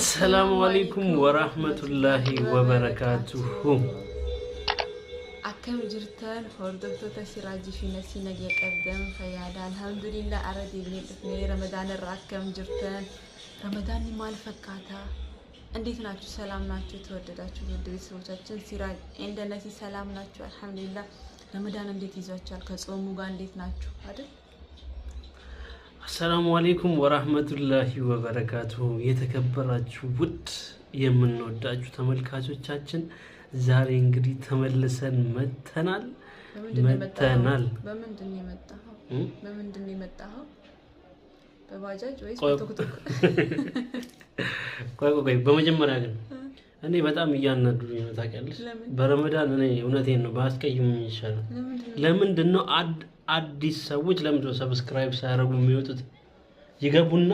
السلام عليكم ورحمة الله وبركاته. أكم جرتان هردفتو تسراجي في نسي نجي قدام فيادا الحمد لله أردي بني رمضان الراكم جرتان رمضان مال فكاتا እንዴት ናችሁ ሰላም ናችሁ ተወደዳችሁ ውድ ቤተሰቦቻችን ሲራጅ እንደነዚህ ሰላም ናችሁ አልহামዱሊላህ ረመዳን እንዴት ይዟችኋል ከጾሙ ጋር እንዴት ናችሁ አይደል السلام عليكم ورحمة الله وبركاته የተከበራችሁ ውድ የምንወዳችሁ ተመልካቾቻችን ዛሬ እንግዲህ ተመልሰን መተናል በምንድን ነው የመጣኸው በባጃጅ ወይስ በቱክቱክ ቆይ በመጀመሪያ ግን እኔ በጣም እያናዱኝ ነው ታውቂያለሽ በረመዳን እኔ እውነቴን ነው ባስቀይሙኝ ይሻላል ለምንድን ነው አዲስ ሰዎች ለምንድን ነው ሰብስክራይብ ሳያደርጉ የሚወጡት ይገቡና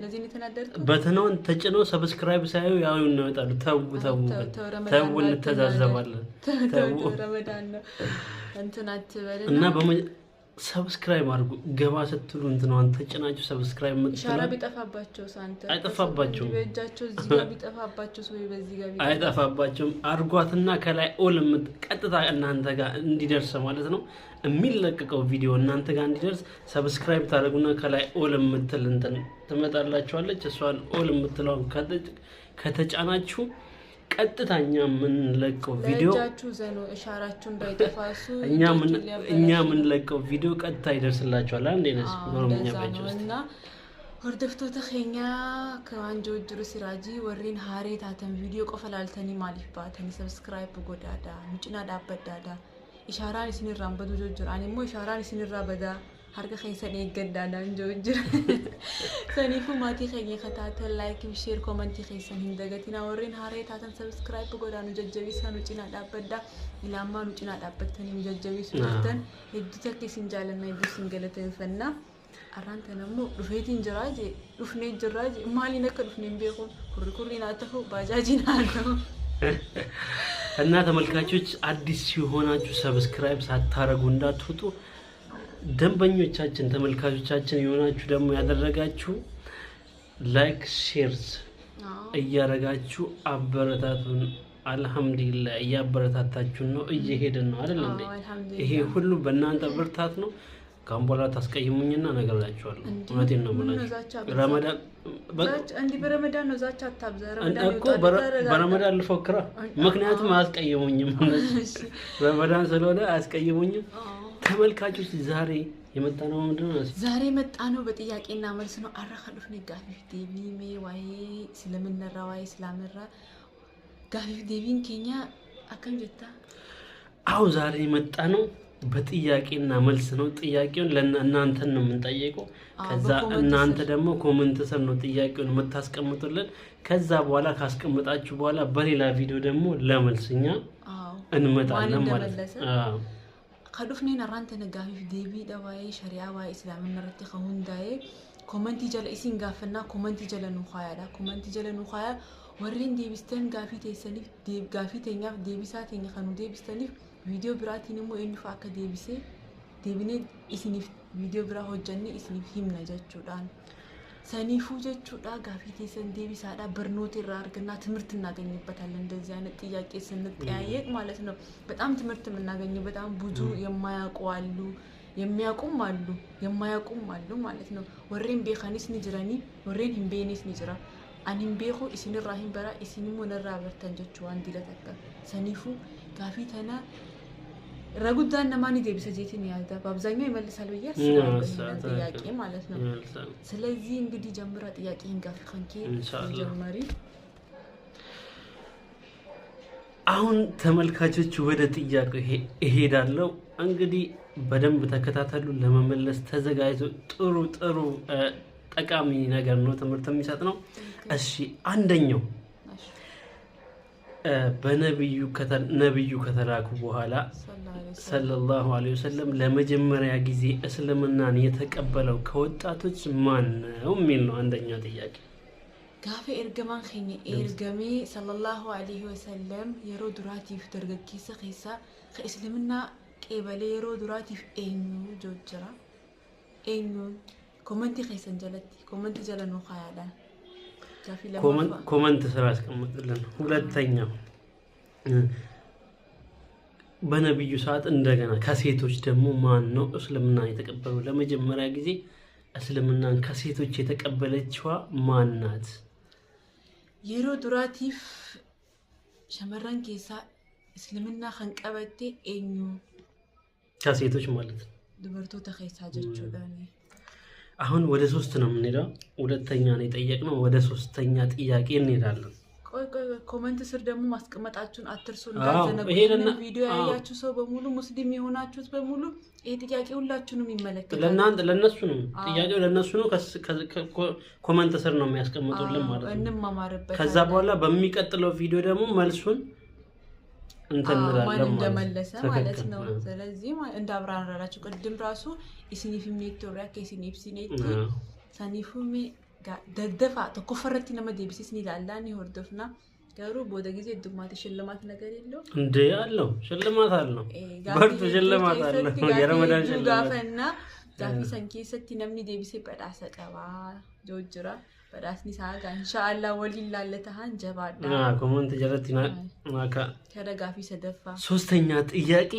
ለዚህ ነው ተናደርኩ በተናውን ተጭነው ሰብስክራይብ ሳያዩ ያው ይወጣሉ ተው እንተዛዘባለን ተው ረመዳን ነው እንትናት በለና እና ሰብስክራይብ አድርጉ ገባ ስትሉ እንትናን ተጭናችሁ ሰብስክራይብ ምትሉ ሻራ ቢጠፋባቸው ሳንተ አይጠፋባቸው በእጃቸው እዚህ ጋር ቢጠፋባቸው ወይ በዚህ ጋር አይጠፋባቸው አርጓትና ከላይ ኦል ቀጥታ እናንተ ጋር እንዲደርስ ማለት ነው የሚለቀቀው ቪዲዮ እናንተ ጋር እንዲደርስ ሰብስክራይብ ታደርጉና ከላይ ኦል ምትል እንትን ትመጣላችኋለች እሷን ኦል ምትለውን ከተጫናችሁ ቀጥታኛ ምን ለቀው ቪዲዮ ለጃችሁ ዘኖ እሻራችሁ እንዳይጠፋሱ እኛ ምን ለቀው ቪዲዮ ቀጥታ ይደርስላችኋል አንዴነስ ኖርማኛ ባጭውስና ወርደፍቶ ተኸኛ ከአንጆ ጅሩ ሲራጂ ወሪን ሃሬታተን ቪዲዮ ቆፈላልተኒ ማሊፋተኒ ሰብስክራይብ ጎዳዳ ምጭና ዳበዳዳ ኢሻራን ሲንራም በዱጆ ጅሩ አኒሞ ኢሻራን ሲንራ በዳ harga khaysan ee gaddaadaan joojir sanifu maati khayye khataatan like share comment khaysan hindagatina warrin haree taatan subscribe godaan jajjabisan ucina dhaabadda ilaammaan ucina dhaabbattanii jajjabisu jirtan hedduu keesin jaalanna hedduu singalateen fanna arranta nammo dhufeetiin jiraaje dhufnee jiraaje maaliin akka dhufneen beeku kurrikurriin atahu baajajiin atahu እና ተመልካቾች አዲስ ሲሆናችሁ ሰብስክራይብ ሳታረጉ እንዳትወጡ ደንበኞቻችን ተመልካቾቻችን የሆናችሁ ደግሞ ያደረጋችሁ ላይክ ሼርስ እያረጋችሁ አበረታቱን አልহামዱሊላህ እያበረታታችሁ ነው እየሄድን ነው አይደል እንዴ ይሄ ሁሉ በእናንተ ብርታት ነው ካምቦላ ታስቀይሙኝና ነገራችኋለሁ እውነቴን ነው ማለት ረመዳን እንዲ በረመዳን ነው ዛቻ አታብዛ በረመዳን ልፎክራ ምክንያቱም አስቀይሙኝም ረመዳን ስለሆነ አስቀይሙኝም ተመልካቾች ዛሬ የመጣነው ምንድነው ዛሬ መጣነው በጥያቄና መልስ ነው አራኸሉፍ ነጋፊ ዴቢ ወይ ስለምንራ ወይ ስላመራ ጋፊ ዴቢን ኬኛ አከንጀታ አው ዛሬ መጣነው በጥያቄና መልስ ነው ጥያቄውን ለእናንተ ነው የምንጠይቀው ከዛ እናንተ ደግሞ ኮሜንት ስር ነው ጥያቄውን የምታስቀምጡልን ከዛ በኋላ ካስቀመጣችሁ በኋላ በሌላ ቪዲዮ ደግሞ ለመልስኛ እንመጣለን ማለት ነው خدوفني نرانت نجاهي في ديبي دواي شريعة واي إسلام نرتي خون داي كومنتي جل إسين جافنا كومنتي جل نخايا لا كومنتي جل نخايا ورين ديبستن جافي تيسني ديب جافي تينيا ديبي ساتيني خانو ديبستني فيديو براتي نمو إني فاك ديبسي ديبني إسني فيديو برا هو جنني إسني فيهم نجات جودان سنيفو جت جودا جافي تيسن ديبي سادا برنوت الرار كنا تمرت ناقني بتعلن دزيانة تيجي سنة تيايك مالتنا بتأم تمرت من ناقني بتأم بوجو يما يقوالو يما يقوم مالو مالتنا ورين بيخانيس نجراني ورين هم بينيس نجرا أنهم بيخو إسني الراهين برا إسني من الرابر تنجت جوان دلتك سنيفو جافي تنا ረጉዳን ነማኒ ዴቢሰ ጄቲን ያልታ በአብዛኛው ይመልሳል በያስ ጥያቄ ማለት ነው ስለዚህ እንግዲህ ጀምራ ጥያቄን ጋፊ ካንቺ ጀመሪ አሁን ተመልካቾች ወደ ጥያቄ እሄዳለሁ እንግዲህ በደንብ ተከታተሉ ለመመለስ ተዘጋጁ ጥሩ ጠቃሚ ነገር ነው ትምህርት የሚሰጥ ነው እሺ አንደኛው በነብዩ ከተላኩ በኋላ ሰለላሁ ዐለይሂ ወሰለም ለመጀመሪያ ጊዜ እስልምናን የተቀበለው ከወጣቶች ማን ነው የሚል ነው አንደኛው ጥያቄ ጋፊ እርገማን ኸኝ እርገሚ ሰለላሁ ዐለይሂ ወሰለም የሮ ዱራቲፍ ደርገኪሰ ኸይሳ ከእስልምና ቀበለ የሮ ዱራቲፍ ኤኑ ጆጅራ ኤኑ ኮመንቲ ኸይሰን ጀለቲ ኮመንቲ ጀለኑ ኻያላ ኮመንት ስራ አስቀምጥልን ሁለተኛው በነብዩ ሰዓት እንደገና ከሴቶች ደግሞ ማን ነው እስልምና የተቀበለው ለመጀመሪያ ጊዜ እስልምናን ከሴቶች የተቀበለችዋ ማን ናት የሮ ዱራቲፍ ሸመራን ኬሳ እስልምና ከንቀበቴ ኤኙ ከሴቶች ማለት ድበርቶ ተኸይሳጀቹ ዳኒ አሁን ወደ 3 ነው የምንሄደው ሁለተኛ ነው የጠየቅነው ወደ 3ኛ ጥያቄ እንሄዳለን ቆይ ኮሜንት ስር ደግሞ ማስቀመጣችሁን አትርሱ እንዳዘነጉ ቪዲዮ ያያችሁ ሰው በሙሉ ሙስሊም የሆናችሁት በሙሉ ይሄ ጥያቄ ሁላችሁንም ይመለከታል ለነሱ ነው ጥያቄው ለነሱ ነው ኮሜንት ስር ነው የሚያስቀምጡልን ማለት ነው እንማማርበት ከዛ በኋላ በሚቀጥለው ቪዲዮ ደግሞ መልሱን እንተንራለን ማን እንደመለሰ ማለት ነው ስለዚህ እንዳብራራላችሁ ቅድም ራሱ ኢስኒፊም ኔትወሪያ ከኢስኒፍሲኔት ሳኒፉሜ Dafa ተኮፈረቲ ነመ ዴቢሲስ ኒላላኒ ወርዶፍና ገሩ ቦደ ጊዜ ድማት ሽልማት ነገር የለው እንዴ አለው ሽልማት አለው በርቱ ሽልማት አለው የረመዳን ሽልማት ጋፈና ጋፊ ሰንኬሰቲ ነምኒ ዴቢሲ በዳሰ ቀባ ጆጅራ በዳስኒ ሳጋ ኢንሻአላህ ወሊላለታን ጀባዳ ኮሜንት ጀረቲና ማካ ከደጋፊ ሰደፋ ሶስተኛ ጥያቄ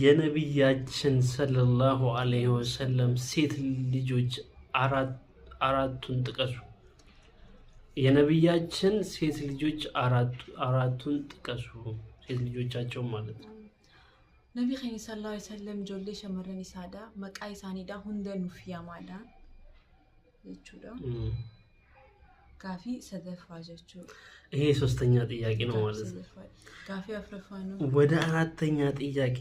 የነብያችን ሰለላሁ ዐለይሂ ወሰለም ሴት ልጆች አራቱን ጥቀሱ የነብያችን ሴት ልጆች አራቱን ጥቀሱ ሴት ልጆቻቸው ማለት ነው ነብይ ሰለላሁ ዐለይሂ ወሰለም ጆሌ ሸመረን ኢሳዳ መቃይ ሳኒዳ ሁንደ ኑፊያ ማዳ እቹዳ ጋፊ ሰደፋጀቹ ይሄ ሶስተኛ ጥያቄ ነው ማለት ነው ጋፊ አፍረፋኑ ወደ አራተኛ ጥያቄ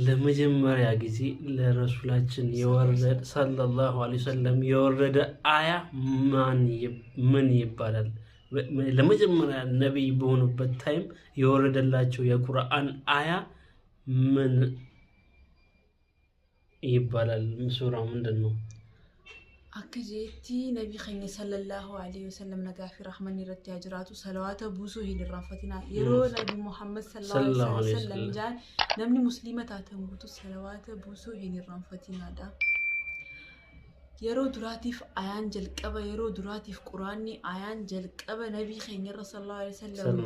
ለመጀመሪያ ጊዜ ለረሱላችን የወረደ ሰለላሁ ዐለይሂ ወሰለም የወረደ አያ ምን ይባላል ለመጀመሪያ ነብይ በሆኑበት ታይም የወረደላቸው የቁርአን አያ ምን ይባላል ሱራው ምንድነው አከጀቲ ነብይ ኸኝ ሰለላሁ ዐለይሂ ወሰለም ነጋፊ ረህማን ይረት ያጅራቱ ሰለዋተ ብዙ ይድራፈቲና የሮ ነብይ መሐመድ ሰለላሁ ዐለይሂ ወሰለም ጃን ነምኒ ሙስሊማት አተንጉቱ ሰለዋተ ብዙ ይድራፈቲና ዳ የሮ ዱራቲፍ አያን ጀልቀበ የሮ ዱራቲፍ ቁርአኒ አያን ጀልቀበ ነብይ ኸኝ ሰለላሁ ዐለይሂ ወሰለም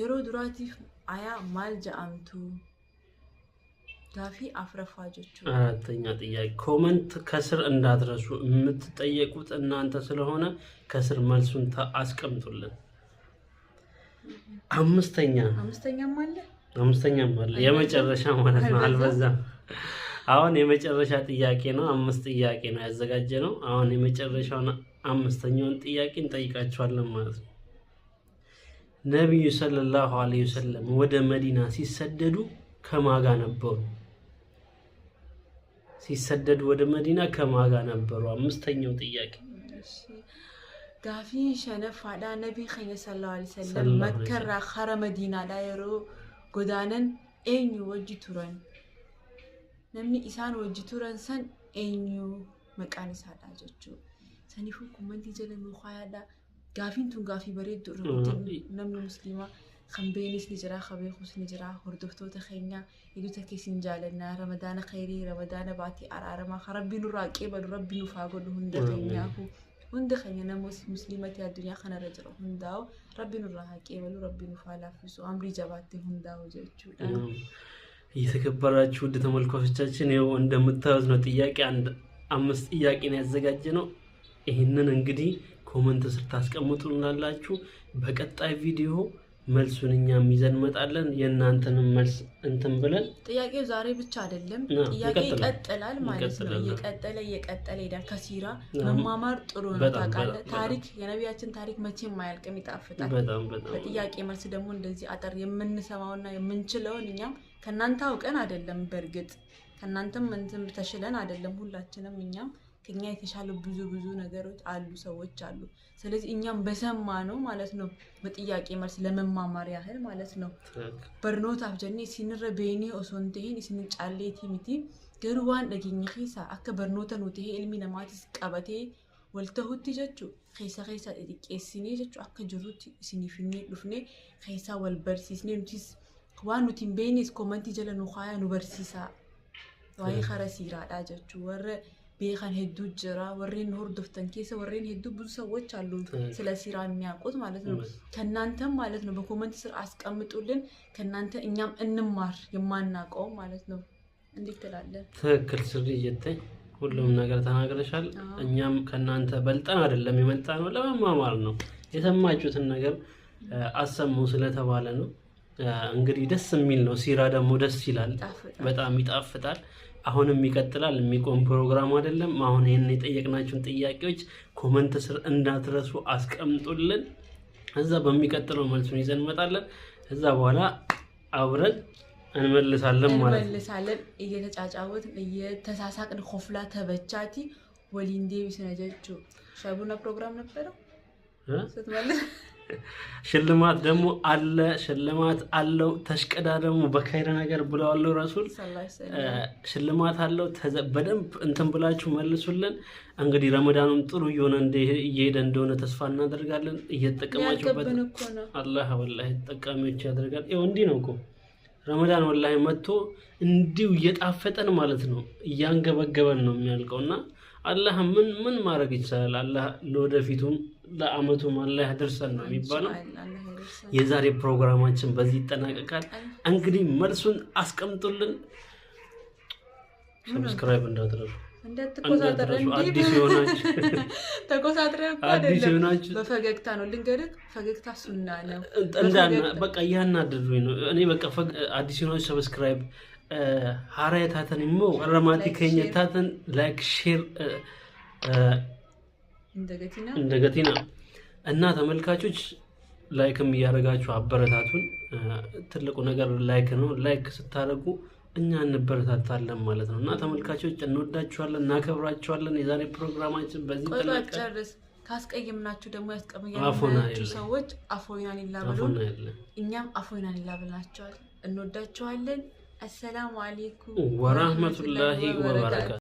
የሮ ዱራቲፍ አያ ማልጃአምቱ ጋፊ አፍረፋጆቹ አራተኛ ጥያቄ ኮሜንት ከስር እንዳትረሱ የምትጠየቁት እናንተ ስለሆነ ከስር መልሱን አስቀምጡልን አምስተኛም አለ የመጨረሻ ማለት ነው አልበዛም አሁን የመጨረሻ ጥያቄ ነው 5 ጥያቄ ነው ያዘጋጀነው አሁን የመጨረሻውን አምስተኛውን ጥያቄ እንጠይቃችኋለን ማለት ነው ነብዩ ሰለላሁ ዐለይሂ ወሰለም ወደ መዲና ሲሰደዱ ከማጋ ነበሩ ሲሰደዱ ወደ መዲና ከማጋ ነበሩ አምስተኛው ጥያቄ ጋፊ ሸነፋዳ ነብይ ኸኝ ሰለላሁ ዐለይሂ ወሰለም መከራ ኸረ መዲና ዳይሮ ጎዳነን ኤኙ ወጅቱረን ነምኒ ኢሳን ወጅቱረን ሰን ኤኙ መቃን ሳዳጀቹ ሰኒፉ ኮመንት ይጀለኑ ኻያዳ ጋፊንቱን ጋፊ በሬድ ሩት ነምኒ ሙስሊማ خنبينيس نجرا خبيخوس نجرا هردفتو تخينا يدو تكيسين جالنا رمضان خيري رمضان باتي أرارما خربي نراقي بل ربي نفاقل هندخيناه هندخينا مسلمة الدنيا خنا رجل هنداو ربي نراقي بل ربي نفالا فيسو أمري جباتي هنداو جيتشو የተከበራችሁ ውድ ተመልካቾቻችን ይኸው እንደምታዩት ነው ጥያቄ አንድ 5 ጥያቄ ነው ያዘጋጀነው ይሄንን እንግዲህ ኮሜንት ስር ታስቀምጡልናላችሁ በቀጣይ ቪዲዮ መልሱንኛም ይዘን መጣለን የናንተንም መልስ እንትን ብለን ጥያቄው ዛሬ ብቻ አይደለም ጥያቄ ይቀጥላል ማለት ነው እየቀጠለ ይዳል ከሲራ መማማር ጥሩ ነው ታውቃለህ ታሪክ የነብያችን ታሪክ መቼም ማያልቅም ይጣፍጣል በጣም ጥያቄ መልስ ደግሞ እንደዚህ አጠር የምንሰማውና የምንችለውን እኛም ከናንተ አውቀን አይደለም በርግጥ ከናንተም እንትን ተሽለን አይደለም ሁላችንም እኛም ከኛ የተሻለ ብዙ ነገሮች አሉ ሰዎች አሉ ስለዚህ እኛም በሰማ ነው ማለት ነው በጥያቄ መልስ ለመማማር ያህል ማለት ነው በርኖት አፍጀኔ ሲንረ ቤኒ ኦሶንቴን ሲንጫሌቲ ሚቲ ገርዋን ደግኝ ኺሳ አከ በርኖተ ነው ተሄ ኢልሚ ነማትስ ቀበቴ ወልተሁት ጀቹ ኺሳ ዲቄሲኒ ጀቹ አከ ጅሩት ሲኒፍኒ ዱፍኔ ኺሳ ወልበርሲስኒ ኑቲስ ዋኑ ቲምቤኒስ ኮመንት ጀለኑ ኻያ ኑ በርሲሳ ዋይ ኸረሲራ ዳጀቹ ወረ ቤኻን ሄዱ ጅራ ወሬን ኖር ዶፍተን ኬሰ ወሬን ሄዱ ብዙ ሰዎች አሉ ስለ ሲራ የሚያውቁት ማለት ነው ከናንተም ማለት ነው በኮሜንት ስር አስቀምጡልን ከናንተ እኛም እንማር የማናውቀው ማለት ነው እንዴት ትላለህ ትክክል ስርየተኝ ሁሉም ነገር ተናግረሻል እኛም ከናንተ በልጠን አይደለም የመጣነው ለመማማር ነው የሰማችሁትን ነገር አሰሙ ስለተባለ ነው እንግዲህ ደስ የሚል ነው ሲራ ደግሞ ደስ ይላል በጣም ይጣፍጣል አሁንም ይቀጥላል የሚቆም ፕሮግራም አይደለም አሁን ይሄን የጠየቅናችሁን ጥያቄዎች ኮሜንት ስር እንዳትረሱ አስቀምጡልን እዛ በሚቀጥለው መልሱን ይዘን እንመጣለን እዛ በኋላ አብረን እንመልሳለን ማለት ነው እንመልሳለን እየተጫጫወትን እየተሳሳቅን ኮፍላ ተበቻቲ ወሊንዴ ቢስነጀቹ ሻቡና ፕሮግራም ነበረው ስትመልስ ሽልማት ደግሞ አለ ሽልማት አለው ተሽቀዳደሙ በካይረ ነገር ብለዋል ረሱል ሽልማት አለው በደንብ እንትን ብላችሁ መልሱልን እንግዲህ ረመዳኑም ጥሩ ይሆነ እየሄደ እንደሆነ ተስፋ እናደርጋለን እየተጠቀማችሁበት አላህ ወላሂ ተጠቃሚዎች ያደርጋል ይሄው እንዲህ ነው እኮ ረመዳን ወላሂ መጥቶ እንዲው እየጣፈጠን ማለት ነው እያንገበገበን ነው የሚያልቀውና አላህ ምን ማድረግ ይችላል አላህ ለወደፊቱም ለአመቱም አላህ ያደርሰን ነው የሚባለው የዛሬ ፕሮግራማችን በዚህ ይጠናቀቃል እንግዲህ መልሱን አስቀምጡልን ሰብስክራይብ እንዳትረሱ እንደተቆጣጠረን አዲስ ይሆናችሁ ተቆጣጠረን አይደለም በፈገግታ ነው ልንገርህ ፈገግታ ሱና ነው እንዳና በቃ ያናደዱኝ ነው እኔ በቃ አዲስ ይሆናችሁ ሰብስክራይብ ሃራያታተን ሞ ረማቲ ከኛታተን ላይክ ሼር እንደገቲና እና ተመልካቾች ላይክም ያረጋችሁ አበረታቱን ትልቁ ነገር ላይክ ነው ላይክ ስታረጉ እኛ እንበረታታለን ማለት ነውና ተመልካቾች እንወዳችኋለን እናከብራችኋለን የዛሬ ፕሮግራማችን በዚህ ተለቀቀ ካስቀየምናችሁ ደግሞ ያስቀየምናችሁ ሰዎች አፎይናን ይላበሉ እኛም አፎይናን ይላበላችኋል እንወዳችኋለን السلام عليكم ورحمة الله وبركاته